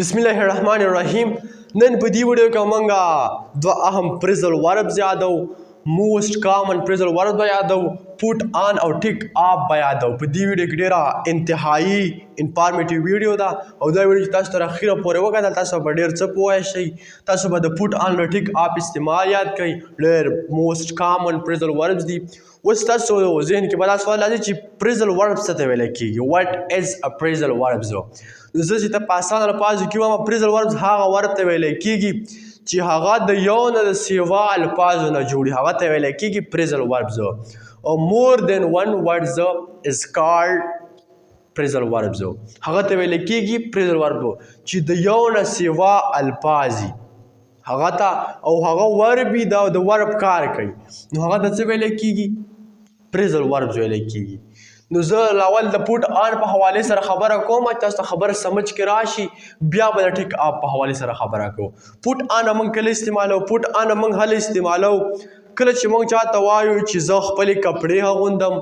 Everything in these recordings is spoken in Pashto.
بسم الله الرحمن الرحیم. نن په دې ویډیو کې موږ دوه اهم پریزل وربز یادو، موست کامن پریزل ورب یادو، پوټ آن او ټیک اپ یادو. په دې ویډیو کې ډیره انتهایی انفارمیټیو ویډیو ده او دا ویډیو چې تاسو تر اخره پورې وکتل تاسو به ډیر څه پوه شئ. تاسو به د پوټ آن او ټیک اپ استعمال یاد کړئ. ډیر موست کامن پریزل وربز دي. اوس تاسو ذهن کې به دا سوال راځي چې پریزل ورب څه ته ویل کیږي. واټ از ا پریزل وربز؟ زه چې ته په اسانه الفاظو کې وایم پریزل وربز هغه ورب ته ویل کیږي چې هغه د یو نه د سیوا الفاظو نه جوړي، هغه ته ویل کیږي پریزل وربز. او مور دین ون ورډز از کالډ پریزل وربز. هغه ته ویل کیږي پریزل ورب چې د یو نه سیوا الفاظ هغه ته او هغه وربي دا د ورب کار کوي، نو هغه ته څه ویل کیږي؟ پریزل وربز ویل کیږي. نو زه اول د پوټ آن په حواله سره خبره کوم، تاسو ته خبره سمجھ کې راشي، بیا به د ټیک اپ په حواله سره خبره کوو. پوټ آن موږ کله استعمالو؟ پوټ آن موږ هله استعمالو کله چې موږ چاته وایو چې زه خپلې کپړې اغوندم،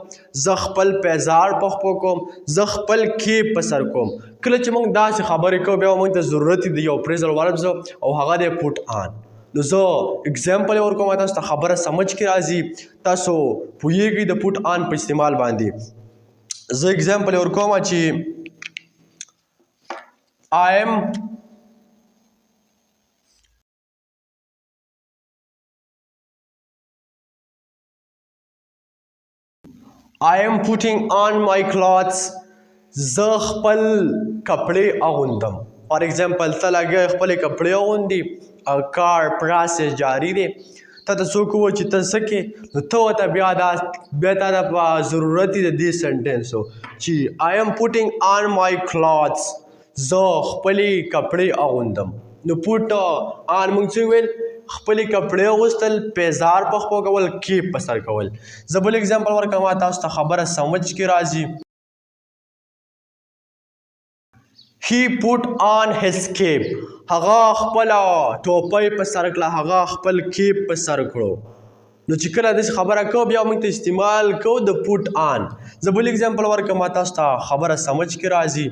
زه خپل پیزار په خپو کوم، زه خپل کیپ په سر کوم. کله چې موږ داسې خبرې کوو بیا موږ ته ضرورت دی یو پریزل وربز او هغه دی پوټ آن. نو زه اگزامپل ورکوم تاسو ته خبره سمجھ کې راځي، تاسو پوهیږئ د پوټ آن په استعمال باندې. زه اگزامپل ورکوم چې I am putting on my clothes. زه خپل کپړې اغوندم. فار ایگزامپل ته لګیا خپلې کپړې اغوندي، کار پروسس جاری دی. ته ته څوک ووایي چې ته څه کې، نو ته ورته بیا تا ته ضرورت دی د دې سنټنسو چې I am putting on my clothes. زه خپلې کپړې اغوندم. نو پوټ آن موږ څه ویل؟ خپلې کپړې اغوستل، پیزار په خپو کول، کیپ په سر کول. زه بل اگزامپل ورکوم تاسو ته خبره سمجھ کې راځي. He put on his cape. هغه خپل ټوپۍ په سر کړه، هغه خپل کیپ په سر کړو. نو چې کله داسې خبره کوو بیا موږ ته استعمال کوو د پوټ آن. زه بل اگزامپل ورکوم تاسو ته خبره سمجھ کې راځي.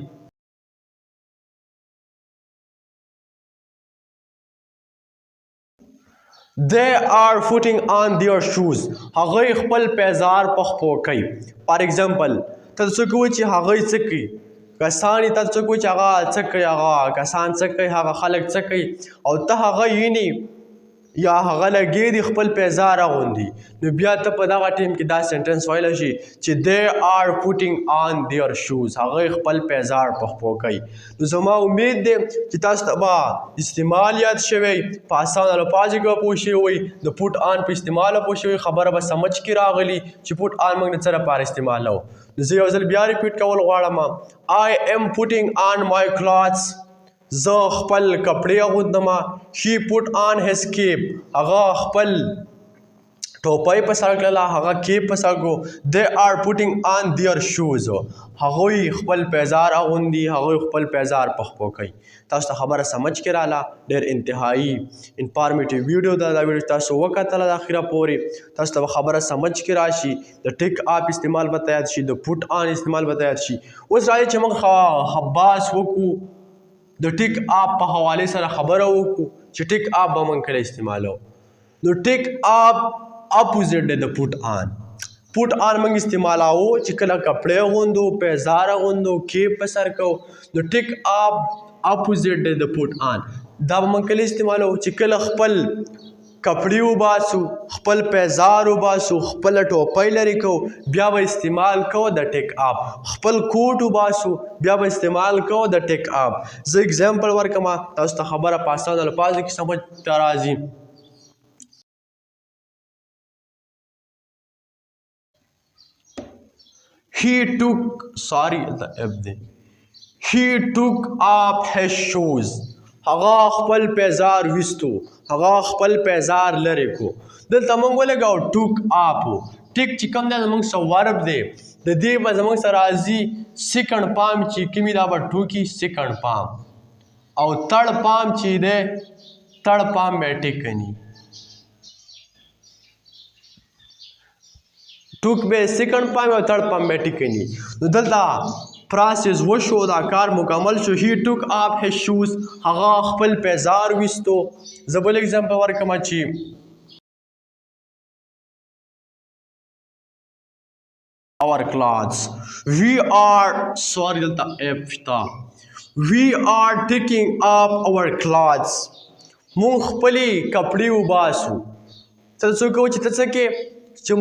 They are putting on their shoes. هغوی خپل پیزار په خپو کوي. فار ایگزامپل ته څوک وایي چې هغوی څه کوي، کسان ته څوک وایي چې هغه څه کوي، هغه کسان څه کوي، هغه خلک څه کوي، او ته هغه ویني یا هغه لګی دی خپل پیزار اغوندي، نو بیا ته په دغه ټیم کې دا سنټنس ویلی شي چې they are putting on their shoes. هغوی خپل پیزار په خپو کوي. نو زما امید دی چې تاسو ته به استعمال یاد شوی، په اسانه الفاظو کې به پوه شوي، د پوټ آن په استعمال پوه شوي، خبره به سمجھ کې راغلي چې پوټ آن موږ د څه لپاره استعمالوو. نو زه یو ځل بیا ریپیټ کول غواړم. I am putting on my clothes. زه خپل کپړې اغوندم. He put on his cape. هغه خپل ټوپۍ په سر کړله، هغه کیپ په سر کړو. They are putting on their shoes. هغوی خپل پیزار اغوندي، هغوی خپل پیزار په خپو کوي. تاسو ته خبره سمجھ کې راله. ډېر انتهایی انفارمیټیو ویډیو ده. دا ویډیو تاسو وکتله د اخره پورې، تاسو ته خبره سمجھ کې راشي. د ټیک اپ استعمال به ته یاد شي، د پوټ آن استعمال به ته یاد شي. اوس راځئ چې موږ بحث وکړو د ټیک اپ په حواله سره خبره وکړو چې ټیک اپ به موږ کله استعمالوو. نو ټیک اپ اپوزیټ دی د پوټ آن. پوټ آن موږ استعمالوو چې کله کپړې اغوندو، پیزار اغوندو، کیپ په سر کوو. نو ټیک اپ اپوزیټ دی د پوټ آن. دا به موږ کله استعمالوو چې کله خپل کپړې وباسو، خپل پیزار وباسو، خپله ټوپۍ لرې کوو، بیا به استعمال کوو د ټیک اپ. خپل کوټ وباسو بیا به استعمال کوو د ټیک اپ. زه اگزامپل ورکوم تاسو ته خبره په اسانه الفاظو کې سمجھ ته راځي. He took off his shoes. هغه خپل پیزار ویستو، هغه خپل پیزار لرې کو. دلته موږ ولګاو ټوک اپ. ټیک چې کوم دی زموږ څه ورب دی، د دې به زموږ سره راځي سیکنډ پام چې کومي دا به ټوکي سیکنډ پام، او تړ پام چې دی تړ پام به ټیکني. ټوک به سیکنډ پام او تړ پام به ټیکني. نو دلته پراسس وشو دا کار مکمل شو هی ټوک اپ هیز شوز هغه خپل پیزار ویستو زه بل اگزامپل ورکړم چې our clothes we are sorry دلته اف شتا we are taking up our clothes مونږ خپلې کپړې وباسو ته څوک وایي چې ته څه کې چې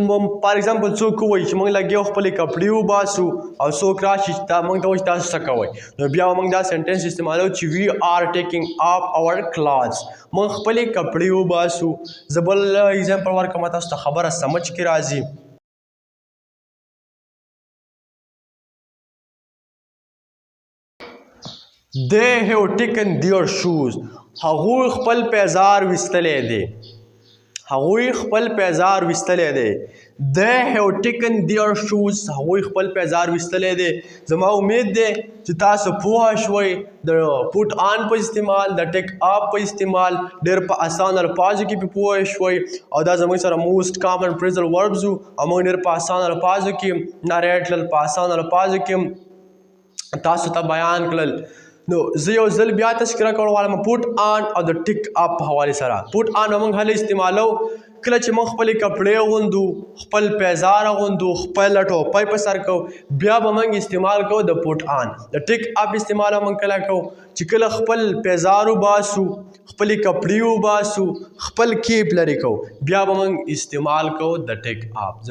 فار ایگزامپل څوک وایي چې موږ لګیا خپلې کپړې وباسو او څوک راشي چې موږ ته وایي تاسو څه کوئ نو بیا موږ دا سنټنس استعمالوو چې وی آر ټیکنګ اپ اور کلاتس موږ خپلې کپړې وباسو زه بل ایگزامپل ورکړم تاسو ته خبره سمجھ کې راځي They have taken their shoes. هغوی خپل پیزار ویستلی دی. هغوی خپل پیزار ویستلی دی. They have taken their shoes. هغوی خپل پیزار ویستلی دی. زما امید دی چې تاسو پوه شوئ د پوټ آن په استعمال د ټیک اپ په استعمال ډېر په اسان الفاظو کې پې پوه شوئ او دا زموږ سره موسټ کامن فریزل وربز وو او موږ ډېر په اسان الفاظو کې ناریټ کړل په اسان الفاظو کې تاسو ته بیان کړل نو زه یو ځل بیا تذکره کول غواړم پوټ آن او د ټیک اپ په حوالې سره پوټ آن موږ هله استعمالو کله چې موږ خپلې کپړې اغوندو خپل پیزار اغوندو خپل ټوپۍ په سر کوو بیا به موږ استعمال کوو د پوټ آن د ټیک اپ استعمال موږ کله کوو چې کله خپل پیزار وباسو خپلې کپړې وباسو خپل کیپ لرې کوو بیا به موږ استعمال کوو د ټیک اپ